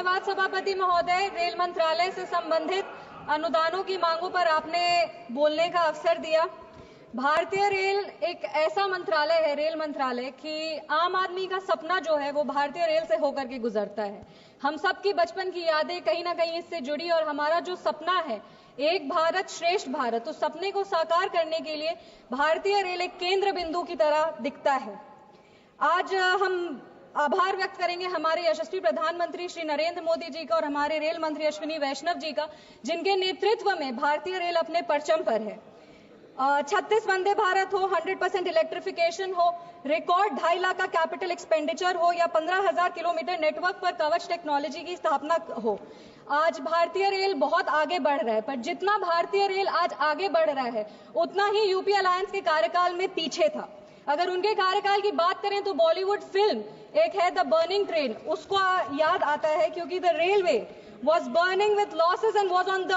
धन्यवाद सभापति महोदय। रेल मंत्रालय से संबंधित अनुदानों की मांगों पर आपने बोलने का अवसर दिया। भारतीय रेल एक ऐसा मंत्रालय है, रेल मंत्रालय, कि आम आदमी का सपना जो है वो भारतीय रेल से होकर के गुजरता है। हम सबकी बचपन की यादें कहीं ना कहीं इससे जुड़ी और हमारा जो सपना है एक भारत श्रेष्ठ भारत, उस सपने को साकार करने के लिए भारतीय रेल एक केंद्र बिंदु की तरह दिखता है। आज हम आभार व्यक्त करेंगे हमारे यशस्वी प्रधानमंत्री श्री नरेंद्र मोदी जी का और हमारे रेल मंत्री अश्विनी वैष्णव जी का, जिनके नेतृत्व में भारतीय रेल अपने परचम पर है। 36 वंदे भारत हो, 100% इलेक्ट्रिफिकेशन हो, रिकॉर्ड 2.5 लाख का कैपिटल एक्सपेंडिचर हो या 15,000 किलोमीटर नेटवर्क पर कवच टेक्नोलॉजी की स्थापना हो, आज भारतीय रेल बहुत आगे बढ़ रहा है। पर जितना भारतीय रेल आज आगे बढ़ रहा है उतना ही यूपी अलायंस के कार्यकाल में पीछे था। अगर उनके कार्यकाल की बात करें तो बॉलीवुड फिल्म एक है द बर्निंग ट्रेन, उसको याद आता है क्योंकि the railway was burning with losses and was on the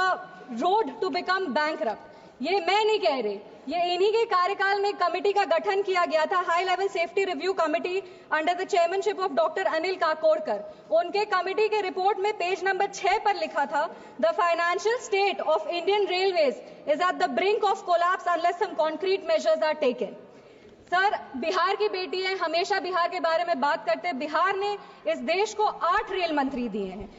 road to become bankrupt. ये मैं नहीं कह रही, ये इन्हीं के कार्यकाल में कमेटी का गठन किया गया था, high level safety review committee under the chairmanship of doctor Anil Kakodkar. उनके कमेटी के रिपोर्ट में पेज नंबर 6 पर लिखा था, the financial state of Indian railways is at the brink of collapse unless some concrete measures are taken. Sir, Bihar की बेटी है, हमेशा बिहार के बारे में बात करते हैं। बिहार ने इस देश को 8 रेल मंत्री दिए हैं।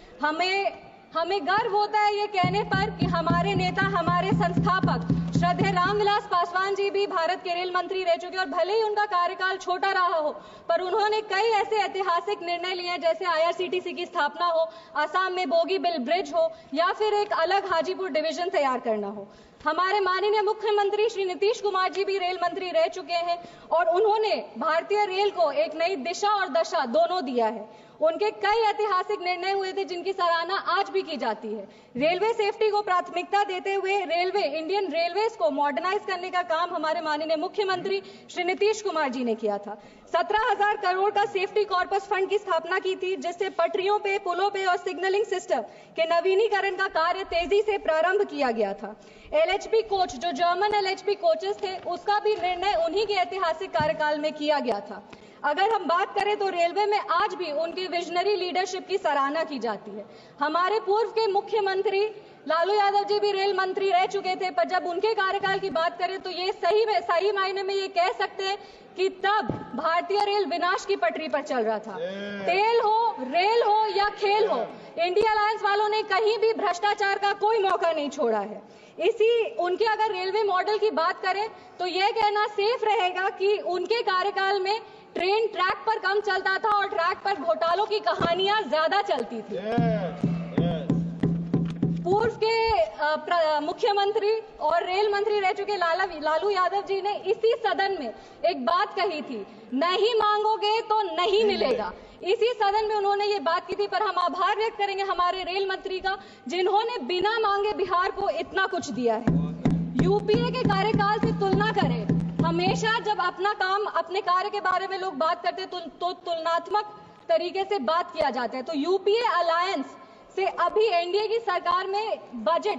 हमें गर्व होता है ये कहने पर कि हमारे नेता, हमारे संस्थापक श्रद्धेय रामविलास पासवान जी भी भारत के रेल मंत्री रह चुके और भले ही उनका कार्यकाल छोटा रहा हो, पर उन्होंने कई ऐसे ऐतिहासिक निर्णय लिए जैसे आईआरसीटीसी की स्थापना हो, असम में बोगीबिल ब्रिज हो या फिर एक अलग हाजीपुर डिवीजन तैयार करना हो। हमारे माननीय मुख्यमंत्री श्री नीतीश कुमार जी भी रेल मंत्री रह चुके हैं और उन्होंने भारतीय रेल को एक नई दिशा और दशा दोनों दिया है। उनके कई ऐतिहासिक निर्णय हुए थे जिनकी सराहना आज भी की जाती है। रेलवे सेफ्टी को प्राथमिकता देते हुए इंडियन रेलवेज को मॉडर्नाइज करने का काम हमारे माननीय मुख्यमंत्री श्री नीतीश कुमार जी ने किया था। 17,000 करोड़ का सेफ्टी कॉर्पस फंड की स्थापना की थी, जिससे पटरियों पे, पुलों पे और सिग्नलिंग सिस्टम के नवीनीकरण का कार्य तेजी से प्रारंभ किया गया था। एलएचबी कोच, जो जर्मन एलएचबी कोचेस थे, उसका भी निर्णय उन्हीं के ऐतिहासिक कार्यकाल में किया गया था। अगर हम बात करें तो रेलवे में आज भी उनके विजनरी लीडरशिप की सराहना की जाती है। हमारे पूर्व के मुख्यमंत्री लालू यादव जी भी रेल मंत्री रह चुके थे, पर जब उनके कार्यकाल की बात करें तो ये सही मायने में ये कह सकते हैं कि तब भारतीय रेल विनाश की पटरी पर चल रहा था। तेल हो, रेल हो या खेल हो, इंडिया अलायंस वालों ने कहीं भी भ्रष्टाचार का कोई मौका नहीं छोड़ा है। उनके अगर रेलवे मॉडल की बात करें तो यह कहना सेफ रहेगा कि उनके कार्यकाल में ट्रेन ट्रैक पर कम चलता था और ट्रैक पर घोटालों की कहानियां ज्यादा चलती थी। पूर्व के मुख्यमंत्री और रेल मंत्री रह चुके लालू यादव जी ने इसी सदन में एक बात कही थी, नहीं मांगोगे तो नहीं मिलेगा। इसी सदन में उन्होंने ये बात की थी। पर हम आभार व्यक्त करेंगे हमारे रेल मंत्री का, जिन्होंने बिना मांगे बिहार को इतना कुछ दिया है। यूपीए के कार्यकाल से तुलना करें, हमेशा जब अपना काम, अपने कार्य के बारे में लोग बात करते तो तुलनात्मक तरीके से बात किया जाता है। तो यूपीए अलायंस से अभी एनडीए की सरकार में बजट,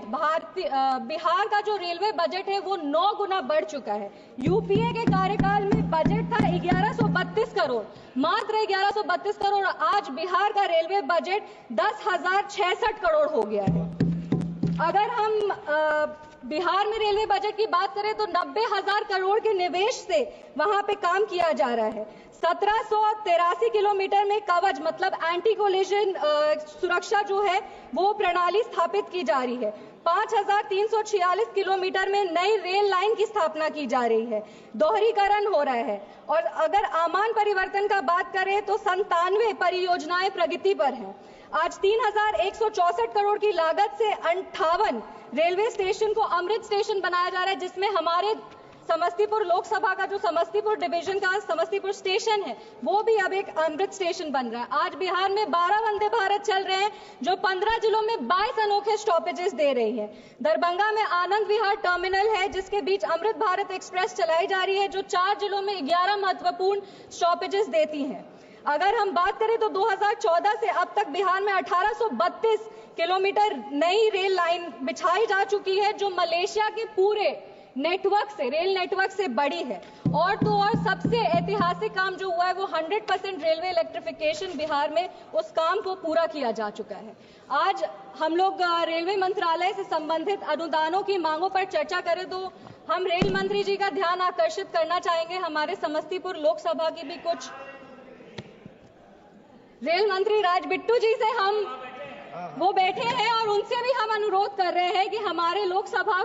बिहार का जो रेलवे बजट है वो 9 गुना बढ़ चुका है। यूपीए के कार्यकाल में बजट था 1132 करोड़, मात्र 1132 करोड़। आज बिहार का रेलवे बजट 10,066 करोड़ हो गया है। अगर हम बिहार में रेलवे बजट की बात करें तो 90,000 करोड़ के निवेश से वहां पे काम किया जा रहा है। 1783 किलोमीटर में कवच मतलब एंटी कोलिजन सुरक्षा जो है वो प्रणाली स्थापित की जा रही है। 5,346 किलोमीटर में नई रेल लाइन की स्थापना की जा रही है, दोहरीकरण हो रहा है। और अगर आमान परिवर्तन का बात करें तो 97 परियोजनाएं प्रगति पर हैं। आज 3,164 करोड़ की लागत से 58 रेलवे स्टेशन को अमृत स्टेशन बनाया जा रहा है, जिसमें हमारे समस्तीपुर लोकसभा का जो समस्तीपुर डिवीजन का समस्तीपुर स्टेशन है वो भी अब एक अमृत स्टेशन बन रहा है। आज बिहार में 12 वंदे भारत चल रहे हैं जो 15 जिलों में 22 अनोखे स्टॉपेजेस दे रही है। दरभंगा में आनंद विहार टर्मिनल है जिसके बीच अमृत भारत एक्सप्रेस चलाई जा रही है, जो 4 जिलों में 11 महत्वपूर्ण स्टॉपेजेस देती है। अगर हम बात करें तो 2014 से अब तक बिहार में 1832 किलोमीटर नई रेल लाइन बिछाई जा चुकी है, जो मलेशिया के पूरे नेटवर्क से, रेल नेटवर्क से बड़ी है। और तो और सबसे ऐतिहासिक काम जो हुआ है वो 100% रेलवे इलेक्ट्रिफिकेशन बिहार में, उस काम को पूरा किया जा चुका है। आज हम लोग रेलवे मंत्रालय से संबंधित अनुदानों की मांगों पर चर्चा करें तो हम रेल मंत्री जी का ध्यान आकर्षित करना चाहेंगे। हमारे समस्तीपुर लोकसभा की भी कुछ रेल मंत्री राज बिट्टू जी से वो बैठे हैं और उनसे भी हम अनुरोध कर रहे हैं कि हमारे लोकसभा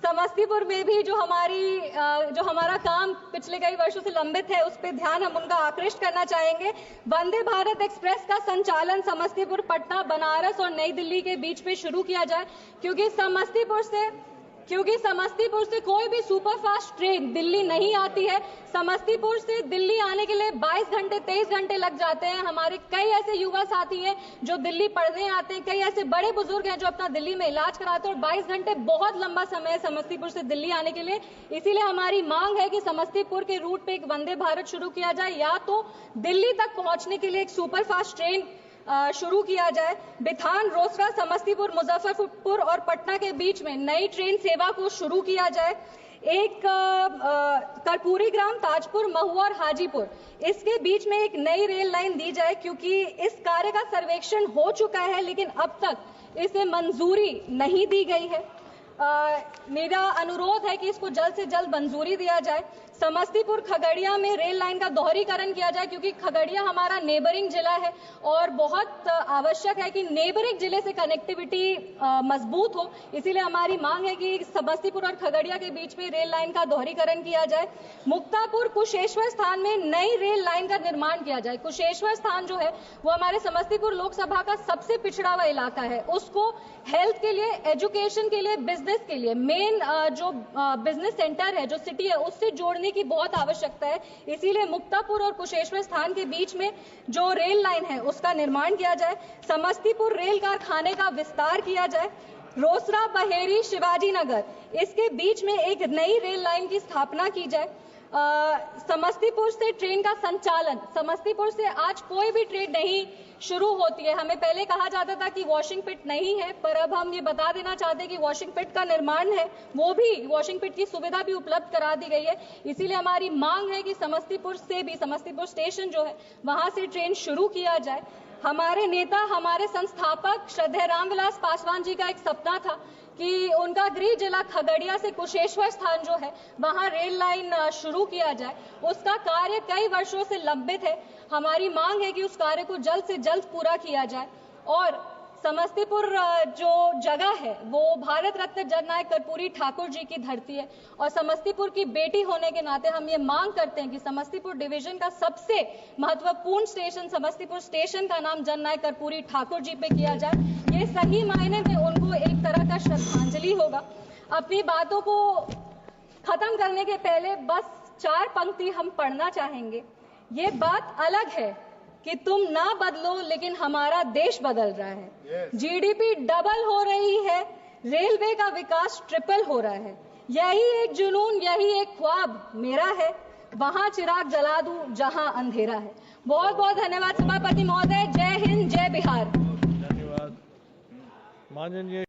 समस्तीपुर में भी जो हमारा काम पिछले कई वर्षों से लंबित है उस पर ध्यान हम उनका आकृष्ट करना चाहेंगे। वंदे भारत एक्सप्रेस का संचालन समस्तीपुर, पटना, बनारस और नई दिल्ली के बीच में शुरू किया जाए, क्योंकि समस्तीपुर से कोई भी सुपरफास्ट ट्रेन दिल्ली नहीं आती है। समस्तीपुर से दिल्ली आने के लिए 22 घंटे 23 घंटे लग जाते हैं। हमारे कई ऐसे युवा साथी हैं जो दिल्ली पढ़ने आते हैं, कई ऐसे बड़े बुजुर्ग हैं जो अपना दिल्ली में इलाज कराते हैं और 22 घंटे बहुत लंबा समय है समस्तीपुर से दिल्ली आने के लिए। इसीलिए हमारी मांग है कि समस्तीपुर के रूट पे एक वंदे भारत शुरू किया जाए, या तो दिल्ली तक पहुंचने के लिए एक सुपरफास्ट ट्रेन शुरू किया जाए। बिथान, रोसड़ा, समस्तीपुर, मुजफ्फरपुर और पटना के बीच में नई ट्रेन सेवा को शुरू किया जाए। एक कर्पूरी ग्राम, ताजपुर, महुआ और हाजीपुर, इसके बीच में एक नई रेल लाइन दी जाए, क्योंकि इस कार्य का सर्वेक्षण हो चुका है लेकिन अब तक इसे मंजूरी नहीं दी गई है। मेरा अनुरोध है कि इसको जल्द से जल्द मंजूरी दिया जाए। समस्तीपुर खगड़िया में रेल लाइन का दोहरीकरण किया जाए, क्योंकि खगड़िया हमारा नेबरिंग जिला है और बहुत आवश्यक है कि नेबरिंग जिले से कनेक्टिविटी मजबूत हो। इसीलिए हमारी मांग है कि समस्तीपुर और खगड़िया के बीच में रेल लाइन का दोहरीकरण किया जाए। मुक्तापुर कुशेश्वर स्थान में नई रेल लाइन का निर्माण किया जाए। कुशेश्वर स्थान जो है वो हमारे समस्तीपुर लोकसभा का सबसे पिछड़ा हुआ इलाका है। उसको हेल्थ के लिए, एजुकेशन के लिए, बिजनेस के लिए, मेन जो बिजनेस सेंटर है, जो सिटी है, उससे जोड़ने की बहुत आवश्यकता है। इसीलिए मुक्तापुर और कुशेश्वर स्थान के बीच में जो रेल लाइन है उसका निर्माण किया जाए। समस्तीपुर रेल कारखाने का विस्तार किया जाए। रोसड़ा, बहेरी, शिवाजी नगर, इसके बीच में एक नई रेल लाइन की स्थापना की जाए। समस्तीपुर से ट्रेन का संचालन, समस्तीपुर से आज कोई भी ट्रेन नहीं शुरू होती है। हमें पहले कहा जाता था कि वॉशिंग पिट नहीं है, पर अब हम ये बता देना चाहते हैं कि वॉशिंग पिट का निर्माण है, वो भी वॉशिंग पिट की सुविधा भी उपलब्ध करा दी गई है। इसीलिए हमारी मांग है कि समस्तीपुर से भी, समस्तीपुर स्टेशन जो है वहां से ट्रेन शुरू किया जाए। हमारे नेता, हमारे संस्थापक श्रद्धेय रामविलास पासवान जी का एक सपना था कि उनका गृह जिला खगड़िया से कुशेश्वर स्थान जो है वहां रेल लाइन शुरू किया जाए। उसका कार्य कई वर्षों से लंबित है। हमारी मांग है कि उस कार्य को जल्द से जल्द पूरा किया जाए। और समस्तीपुर जो जगह है वो भारत रत्न जननायक कर्पूरी ठाकुर जी की धरती है और समस्तीपुर की बेटी होने के नाते हम ये मांग करते हैं कि समस्तीपुर डिवीजन का सबसे महत्वपूर्ण स्टेशन, समस्तीपुर स्टेशन का नाम जननायक कर्पूरी ठाकुर जी पे किया जाए। ये सही मायने में उनको एक तरह का श्रद्धांजलि होगा। अपनी बातों को खत्म करने के पहले बस 4 पंक्ति हम पढ़ना चाहेंगे। ये बात अलग है कि तुम ना बदलो लेकिन हमारा देश बदल रहा है। जीडीपी डबल हो रही है, रेलवे का विकास ट्रिपल हो रहा है। यही एक जुनून, यही एक ख्वाब मेरा है, वहां चिराग जला दूं जहां अंधेरा है। बहुत बहुत धन्यवाद सभापति महोदय। जय हिंद, जय बिहार। धन्यवाद माननीय